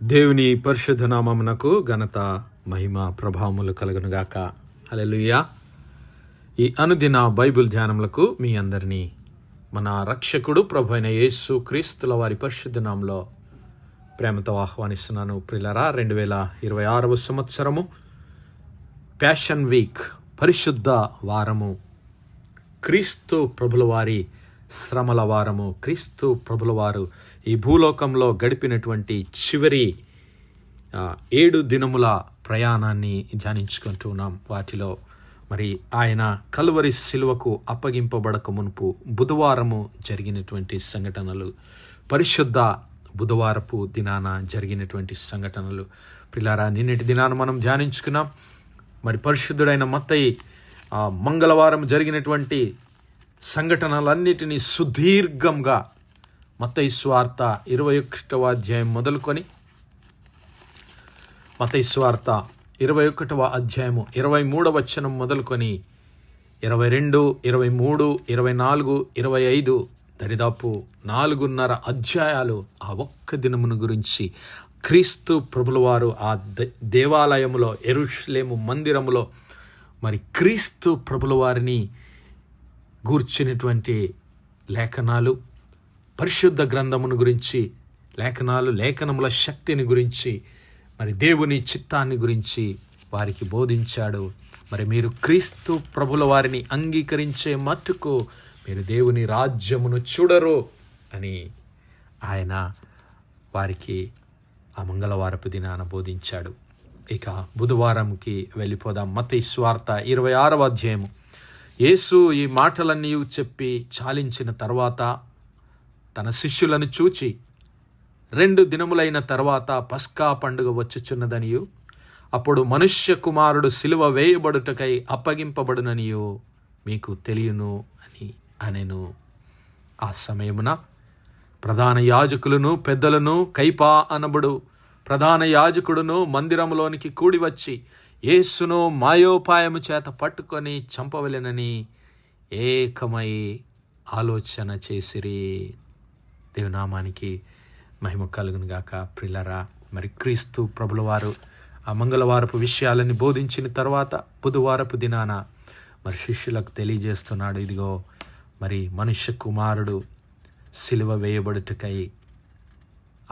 దేవుని పరిశుద్ధ నామమునకు ఘనత మహిమ ప్రభావములు కలుగునుగాక. హల్లెలూయా. ఈ అనుదిన బైబిల్ ధ్యానములకు మీ అందరినీ మన రక్షకుడు ప్రభు అయిన యేసు క్రీస్తుల వారి పరిశుద్ధ నామములో ప్రేమతో ఆహ్వానిస్తున్నాను. ప్రియులారా, 2026 సంవత్సరము ప్యాషన్ వీక్, పరిశుద్ధ వారము, క్రీస్తు ప్రభుల వారి శ్రమల వారము, క్రీస్తు ప్రభుల వారు ఈ భూలోకంలో గడిపినటువంటి చివరి 7 దినముల ప్రయాణాన్ని ధ్యానించుకుంటున్నాం. వాటిలో మరి ఆయన కల్వరి శిలువకు అప్పగింపబడక మునుపు బుధవారము జరిగినటువంటి సంఘటనలు, పరిశుద్ధ బుధవారపు దినాన జరిగినటువంటి సంఘటనలు. ప్రియులారా, నిన్నటి దినాన మనం ధ్యానించుకున్నాం. మరి పరిశుద్ధుడైన మత్తయి మంగళవారం జరిగినటువంటి సంఘటనలన్నిటినీ సుదీర్ఘంగా మత్తయి సువార్త 21వ అధ్యాయం మొదలుకొని, మత్తయి సువార్త 21వ అధ్యాయము 23వ వచనం మొదలుకొని 22, 23, 24, 25 దరిదాపు 4.5 అధ్యాయాలు ఆ ఒక్క దినమును గురించి, క్రీస్తు ప్రభుల వారు ఆ దేవాలయములో, యెరూషలేము మందిరములో మరి క్రీస్తు ప్రభుల వారిని గూర్చినటువంటి లేఖనాలు, పరిశుద్ధ గ్రంథమును గురించి లేఖనాలు, లేఖనముల శక్తిని గురించి, మరి దేవుని చిత్తాన్ని గురించి వారికి బోధించాడు. మరి మీరు క్రీస్తు ప్రభుల వారిని అంగీకరించే మట్టుకు మీరు దేవుని రాజ్యమును చూడరు అని ఆయన వారికి ఆ మంగళవారపు దినాన బోధించాడు. ఇక బుధవారంకి వెళ్ళిపోదాం. మత్తయి సువార్త 26వ అధ్యాయము. యేసు ఈ మాటలన్నీ చెప్పి చాలించిన తర్వాత తన శిష్యులను చూచి, 2 దినములైన తర్వాత పస్కా పండుగ వచ్చుచున్నదనియు, అప్పుడు మనుష్య కుమారుడు సిలువ వేయబడుటకై అప్పగింపబడుననియు మీకు తెలియను అని అనెను. ఆ సమయమున ప్రధాన యాజకులను, పెద్దలను, కైపా అనబడు ప్రధాన యాజకుడును మందిరములోనికి కూడి వచ్చి యేసును మాయోపాయము చేత పట్టుకొని చంపవలెనని ఏకమై ఆలోచన చేసిరి. దేవునామానికి మహిమ కలుగును గాక. ప్రియులారా, మరి క్రీస్తు ప్రభుల వారు ఆ మంగళవారపు విషయాలని బోధించిన తర్వాత బుధవారపు దినాన మరి శిష్యులకు తెలియజేస్తున్నాడు, ఇదిగో మరి మనుష్య కుమారుడు సిలువ వేయబడుటకై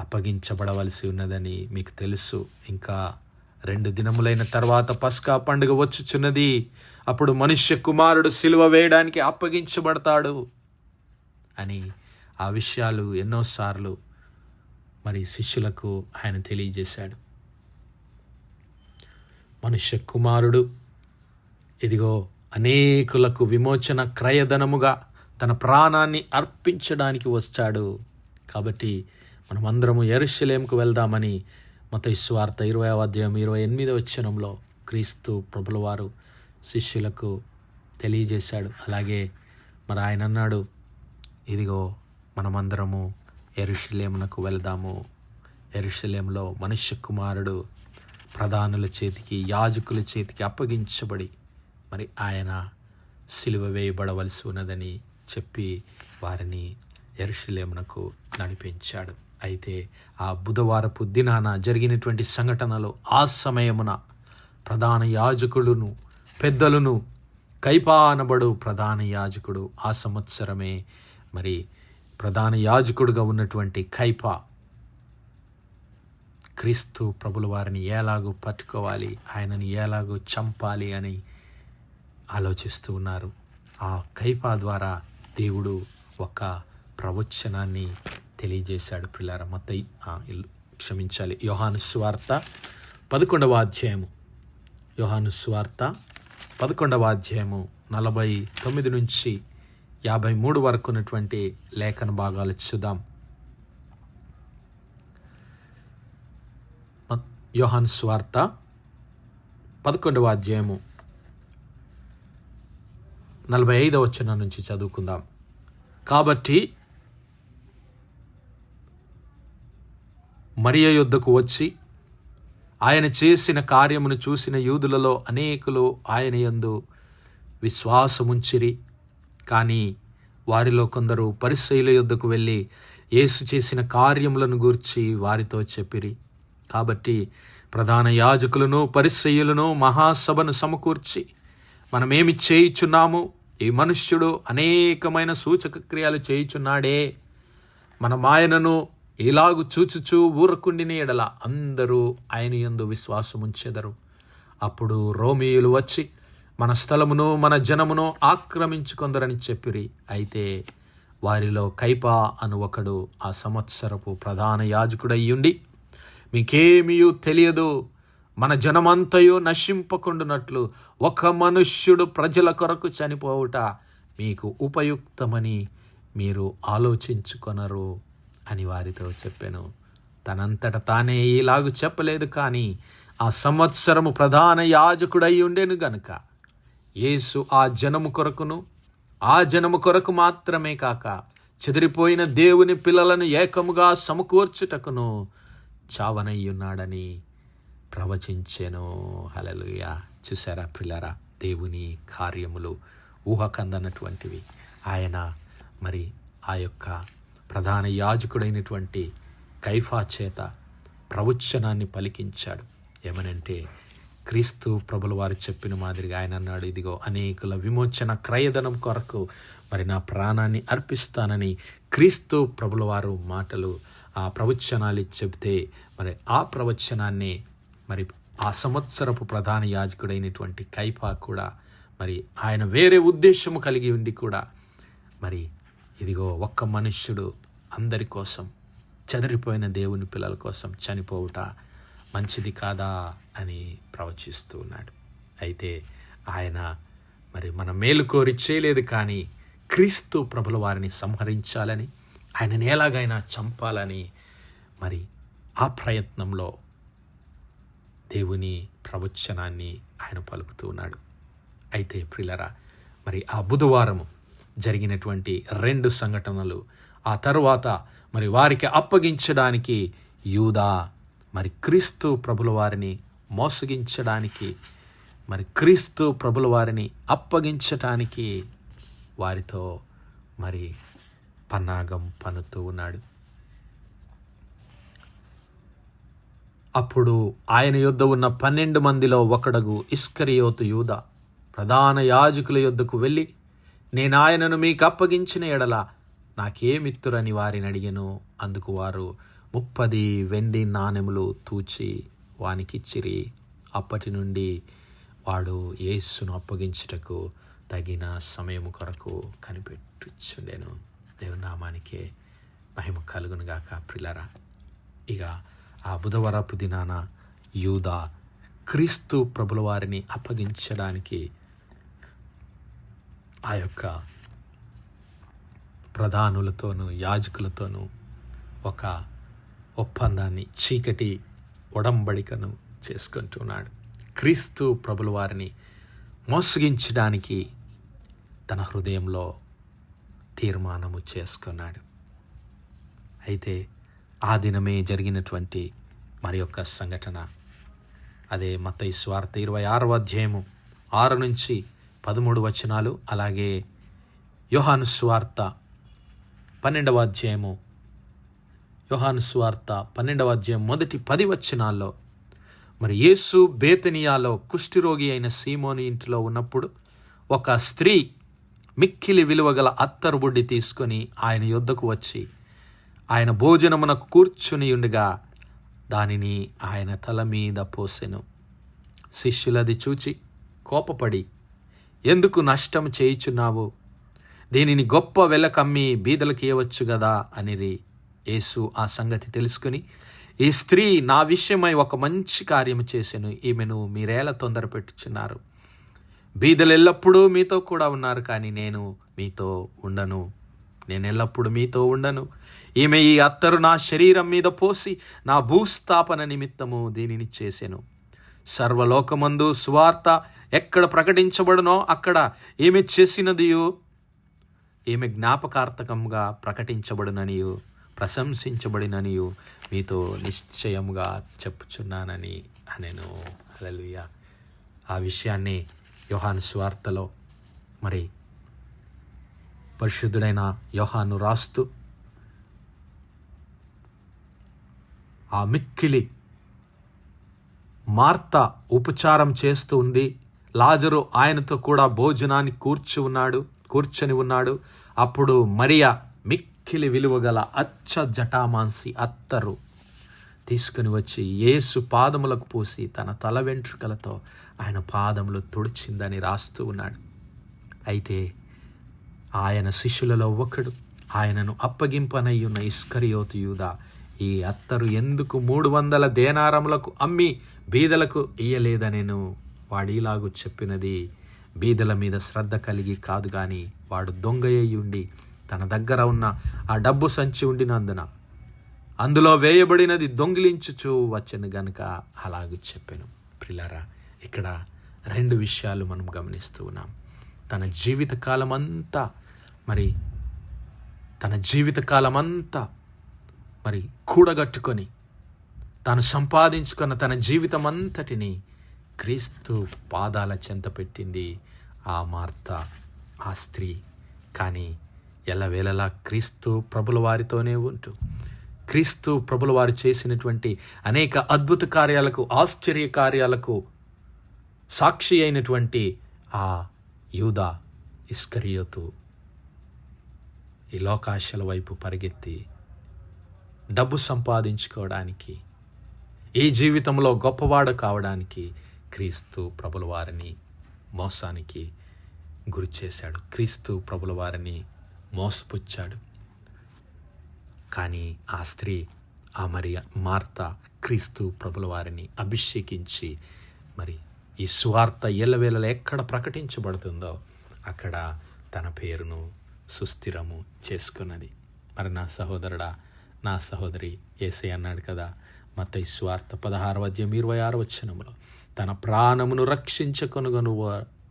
అప్పగించబడవలసి ఉన్నదని మీకు తెలుసు. ఇంకా 2 దినములైన తర్వాత పస్కా పండుగ వచ్చుచున్నది. అప్పుడు మనుష్య కుమారుడు సిలువ వేయడానికి అప్పగించబడతాడు అని ఆ విషయాలు ఎన్నోసార్లు మరి శిష్యులకు ఆయన తెలియజేశాడు. మనుష్య కుమారుడు ఇదిగో అనేకులకు విమోచన క్రయధనముగా తన ప్రాణాన్ని అర్పించడానికి వచ్చాడు. కాబట్టి మనమందరము యెరూషలేముకు వెళ్దామని మత్తయి సువార్త 20వ అధ్యాయం 28వ వచనంలో క్రీస్తు ప్రభుల వారు శిష్యులకు తెలియజేశాడు. అలాగే మరి ఆయన అన్నాడు, ఇదిగో మనమందరము యెరూషలేమునకు వెళ్దాము. యెరూషలేములో మనుష్య కుమారుడు ప్రధానుల చేతికి, యాజకుల చేతికి అప్పగించబడి మరి ఆయన సిలువ వేయబడవలసి ఉన్నదని చెప్పి వారిని యెరూషలేమునకు నడిపించాడు. అయితే ఆ బుధవారపు దినాన జరిగినటువంటి సంఘటనలో ఆ సమయమున ప్రధాన యాజకులను, పెద్దలను, కైపా అనబడు ప్రధాన యాజకుడు, ఆ సంవత్సరమే మరి ప్రధాన యాజకుడుగా ఉన్నటువంటి కైపా క్రీస్తు ప్రభుల వారిని ఎలాగూ పట్టుకోవాలి, ఆయనని ఎలాగూ చంపాలి అని ఆలోచిస్తూ ఉన్నారు. ఆ కైపా ద్వారా దేవుడు ఒక ప్రవచనాన్ని తెలియజేశాడు. పిల్లారా, యోహాను సువార్త 11వ అధ్యాయము, యోహాను సువార్త 11వ అధ్యాయము 49 నుంచి 53 వరకు ఉన్నటువంటి లేఖన భాగాలు చూద్దాం. యోహాను సువార్త 11వ అధ్యాయము 45వ వచనం నుంచి చదువుకుందాం. కాబట్టి మరియ యొద్దకు వచ్చి ఆయన చేసిన కార్యమును చూసిన యూదులలో అనేకులు ఆయన యందు విశ్వాసముంచిరి. కానీ వారిలో కొందరు పరిసయ్యుల యొద్దకు వెళ్ళి యేసు చేసిన కార్యములను గూర్చి వారితో చెప్పిరి. కాబట్టి ప్రధాన యాజకులను పరిసయ్యులను మహాసభను సమకూర్చి మనమేమి చేయుచున్నాము, ఈ మనుష్యుడు అనేకమైన సూచక క్రియలు చేయుచున్నాడే, మనం ఆయనను ఇలాగు చూచుచూ ఊరకుండిన ఎడల అందరూ ఆయన యందు విశ్వాసముంచెదరు. అప్పుడు రోమీయులు వచ్చి మన స్థలమును మన జనమును ఆక్రమించుకొందరని చెప్పిరి. అయితే వారిలో కైపా అను ఒకడు ఆ సంవత్సరపు ప్రధాన యాజకుడయ్యుండి, మీకేమీ తెలియదు, మన జనమంతయు నశింపకుండునట్లు ఒక మనుష్యుడు ప్రజల కొరకు చనిపోవుట మీకు ఉపయుక్తమని మీరు ఆలోచించుకొనరు అని వారితో చెప్పాను. తనంతట తానే ఇలాగు చెప్పలేదు, కానీ ఆ సంవత్సరము ప్రధాన యాజకుడై ఉండెను గనుక యేసు ఆ జనము కొరకు మాత్రమే కాక చెదిరిపోయిన దేవుని పిల్లలను ఏకముగా సమకూర్చుటకును చావనయ్యున్నాడని ప్రవచించెను. హల్లెలూయా. చూసారా ప్రియులారా, దేవుని కార్యములు ఊహకందనటువంటివి. ఆయన మరి ఆ యొక్క ప్రధాన యాజకుడైనటువంటి కైఫా చేత ప్రవచనాన్ని పలికించాడు. ఏమనంటే, క్రీస్తు ప్రభుల వారు చెప్పిన మాదిరిగా ఆయన అన్నాడు, ఇదిగో అనేకుల విమోచన క్రయధనం కొరకు మరి నా ప్రాణాన్ని అర్పిస్తానని క్రీస్తు ప్రభుల వారు మాటలు ఆ ప్రవచనాలు చెబితే, మరి ఆ ప్రవచనాన్ని మరి ఆ సంవత్సరపు ప్రధాన యాజకుడైనటువంటి కైఫా కూడా మరి ఆయన వేరే ఉద్దేశము కలిగి ఉండి కూడా మరి ఇదిగో ఒక్క మనుష్యుడు అందరి కోసం, చెదిరిపోయిన దేవుని పిల్లల కోసం చనిపోవుట మంచిది కాదా అని ప్రవచిస్తూ ఉన్నాడు. అయితే ఆయన మరి మన మేలు కోరి చేయలేదు, కానీ క్రీస్తు ప్రభుల వారిని సంహరించాలని, ఆయనని ఎలాగైనా చంపాలని మరి ఆ ప్రయత్నంలో దేవుని ప్రవచనాన్ని ఆయన పలుకుతూ ఉన్నాడు. అయితే ప్రియులారా, మరి ఆ బుధవారము జరిగినటువంటి 2 సంఘటనలు, ఆ తరువాత మరి వారికి అప్పగించడానికి యూదా మరి క్రీస్తు ప్రభుల వారిని మోసగించడానికి, మరి క్రీస్తు ప్రభుల వారిని అప్పగించటానికి వారితో మరి పన్నాగం పన్నుతూ ఉన్నాడు. అప్పుడు ఆయన యొద్ద ఉన్న 12 మందిలో ఒకడగు ఇస్కరియోతు యూదా ప్రధాన యాజకుల యొద్దకు వెళ్ళి, నేను ఆయనను మీకు అప్పగించిన ఎడల నాకేమిత్తురని వారిని అడిగెను. అందుకు వారు 30 వెండి నాణెములు తూచి వానికిచ్చిరి. అప్పటి నుండి వాడు యేసును అప్పగించుటకు తగిన సమయం కొరకు కనిపెట్టుచుండెను. దేవుని నామానికే మహిమ కలుగునుగాక. ప్రియులారా, ఇక ఆ బుధవారపు దినాన యూదా క్రీస్తు ప్రభుల వారిని అప్పగించడానికి ఆ యొక్క ప్రధానులతోనూ యాజకులతోనూ ఒక ఒప్పందాన్ని, చీకటి ఒడంబడికను చేసుకుంటున్నాడు. క్రీస్తు ప్రభుల వారిని మోసగించడానికి తన హృదయంలో తీర్మానము చేసుకున్నాడు. అయితే ఆ దినమే జరిగినటువంటి మరి యొక్క సంఘటన, అదే మత్తయి సువార్త 26వ అధ్యాయము 6 నుంచి 13 వచనాలు, అలాగే యోహాను సువార్త 12వ అధ్యాయము, యోహాను సువార్త 12వ అధ్యాయం మొదటి 10 వచనాల్లో మరి యేసు బేతనియాలో కుష్ఠిరోగి అయిన సీమోను ఇంటిలో ఉన్నప్పుడు ఒక స్త్రీ మిక్కిలి విలువగల అత్తరు బుడ్డి తీసుకొని ఆయన యొద్దకు వచ్చి ఆయన భోజనమునకు కూర్చుని ఉండగా దానిని ఆయన తల మీద పోసెను. శిష్యులది చూచి కోపపడి, ఎందుకు నష్టం చేయుచున్నావు? దీనిని గొప్ప వెలకమ్మి బీదలకు ఇవ్వచ్చు గదా అనిరి. యేసు ఆ సంగతి తెలుసుకుని, ఈ స్త్రీ నా విషయమై ఒక మంచి కార్యము చేసెను, ఈమెను మీరేలా తొందర పెట్టుచున్నారు? బీదలు ఎల్లప్పుడూ మీతో కూడా ఉన్నారు, కానీ నేను ఎల్లప్పుడూ మీతో ఉండను. ఈమె ఈ అత్తరు నా శరీరం మీద పోసి నా భూస్థాపన నిమిత్తము దీనిని చేసెను. సర్వలోకమందు సువార్త ఎక్కడ ప్రకటించబడునో అక్కడ ఈమె చేసినదియు ఈమె జ్ఞాపకార్థకంగా ప్రకటించబడుననియు ప్రశంసించబడిననియు మీతో నిశ్చయముగా చెప్పుచున్నానని అనెను. హల్లెలూయా. ఆ విషయాన్ని యోహాను సువార్తలో మరి పరిశుద్ధుడైన యోహాను రాస్తూ ఆ మిక్కిలి మార్త ఉపచారం చేస్తూ ఉంది. లాజరు ఆయనతో కూడా భోజనాన్ని కూర్చొని ఉన్నాడు. అప్పుడు మరియా మిక్కిలి విలువగల అచ్చ జటామాంసి అత్తరు తీసుకుని వచ్చి యేసు పాదములకు పూసి తన తల వెంట్రుకలతో ఆయన పాదములు తుడిచిందని రాస్తూ ఉన్నాడు. అయితే ఆయన శిష్యులలో ఒకడు, ఆయనను అప్పగింపనయ్యున్న ఇస్కరియోతు యూదా ఈ అత్తరు ఎందుకు 300 దేనారములకు అమ్మి బీదలకు ఇయ్యలేదనెను. వాడిలాగు చెప్పినది బీదల మీద శ్రద్ధ కలిగి కాదు గాని వాడు దొంగయ్యుండి తన దగ్గర ఉన్న ఆ డబ్బు సంచి ఉండినందున అందులో వేయబడినది దొంగిలించుచూ వచ్చెను గనుక అలాగూ చెప్పాను. ప్రియులారా, ఇక్కడ 2 విషయాలు మనం గమనిస్తూ ఉన్నాం. తన జీవితకాలమంతా మరి కూడగట్టుకొని తాను సంపాదించుకున్న తన జీవితం అంతటిని క్రీస్తు పాదాల చెంత పెట్టింది ఆ మార్త, ఆ స్త్రీ. కానీ ఎల్లవేళలా క్రీస్తు ప్రభుల వారితోనే ఉంటూ క్రీస్తు ప్రభుల వారు చేసినటువంటి అనేక అద్భుత కార్యాలకు, ఆశ్చర్య కార్యాలకు సాక్షి అయినటువంటి ఆ యూదా ఇస్కరియోతు ఈ లోకాశల వైపు పరిగెత్తి డబ్బు సంపాదించుకోవడానికి, ఈ జీవితంలో గొప్పవాడు కావడానికి క్రీస్తు ప్రభుల వారిని మోసానికి గురి చేశాడు. క్రీస్తు ప్రభుల వారిని మోసపుచ్చాడు. కానీ ఆ స్త్రీ, ఆ మార్త క్రీస్తు ప్రభుల వారిని అభిషేకించి మరి ఈ సువార్త ఎల్లవేళలా ఎక్కడ ప్రకటించబడుతుందో అక్కడ తన పేరును సుస్థిరము చేసుకున్నది. మరి నా సహోదరుడా, నా సహోదరి, యేసయ్య అన్నాడు కదా మత్తయి సువార్త 16:26 తన ప్రాణమును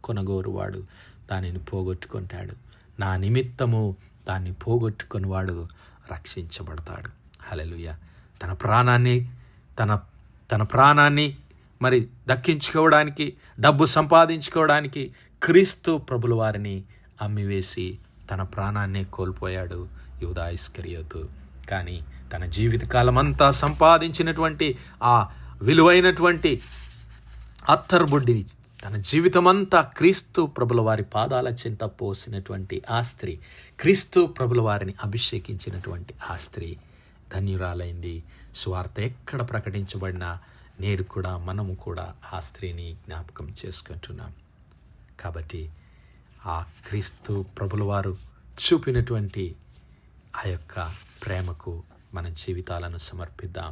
కొనగోరువాడు దానిని పోగొట్టుకుంటాడు, నా నిమిత్తము దాన్ని పోగొట్టుకునివాడు రక్షించబడతాడు. హల్లెలూయా. తన ప్రాణాన్ని మరి దక్కించుకోవడానికి, డబ్బు సంపాదించుకోవడానికి క్రీస్తు ప్రభుల వారిని అమ్మివేసి తన ప్రాణాన్నే కోల్పోయాడు యూదా ఇస్కరియోతు. కానీ తన జీవితకాలం అంతా సంపాదించినటువంటి ఆ విలువైనటువంటి అత్తరుబుడ్డిని తన జీవితమంతా క్రీస్తు ప్రభుల వారి పాదాల చెంత పోసినటువంటి ఆ స్త్రీ, క్రీస్తు ప్రభుల వారిని అభిషేకించినటువంటి ఆ స్త్రీ ధన్యురాలైంది. సువార్త ఎక్కడ ప్రకటించబడినా నేడు కూడా మనము కూడా ఆ స్త్రీని జ్ఞాపకం చేసుకుంటున్నాం. కాబట్టి ఆ క్రీస్తు ప్రభుల వారు చూపినటువంటి ఆ యొక్క ప్రేమకు మన జీవితాలను సమర్పిద్దాం.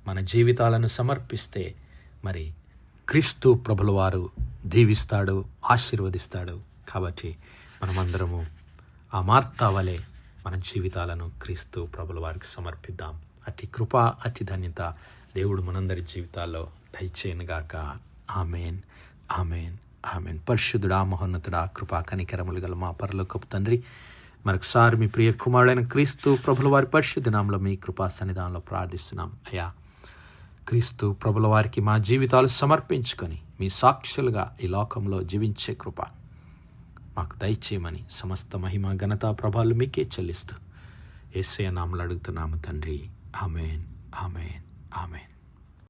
మన జీవితాలను సమర్పిస్తే మరి క్రీస్తు ప్రభుల వారు దీవిస్తాడు, ఆశీర్వదిస్తాడు. కాబట్టి మనమందరము ఆ మార్తా వలె మన జీవితాలను క్రీస్తు ప్రభుల వారికి సమర్పిద్దాం. అట్టి కృప, అట్టి ధన్యత దేవుడు మనందరి జీవితాల్లో దయచేయనుగాక. Amen, amen, amen. పరిశుద్ధుడా, మహోన్నతుడా, కృపా కనికరములు గల మా పరలోకపు తండ్రి, మరొకసారి మీ ప్రియ కుమారుడైన క్రీస్తు ప్రభుల వారి పరిశుద్ధ నామములో మీ కృపా సన్నిధానంలో ప్రార్థిస్తున్నాం. అయ్యా, క్రీస్తు ప్రభుల వారికి మా జీవితాలు సమర్పించుకొని మీ సాక్షులుగా ఈ లోకంలో జీవించే కృప మాకు దయచేయమని సమస్త మహిమ, ఘనత, ప్రభావాలు మీకే చెల్లిస్తూ యేసయ్య నామములో అడుగుతున్నాము తండ్రి. Amen, amen, amen.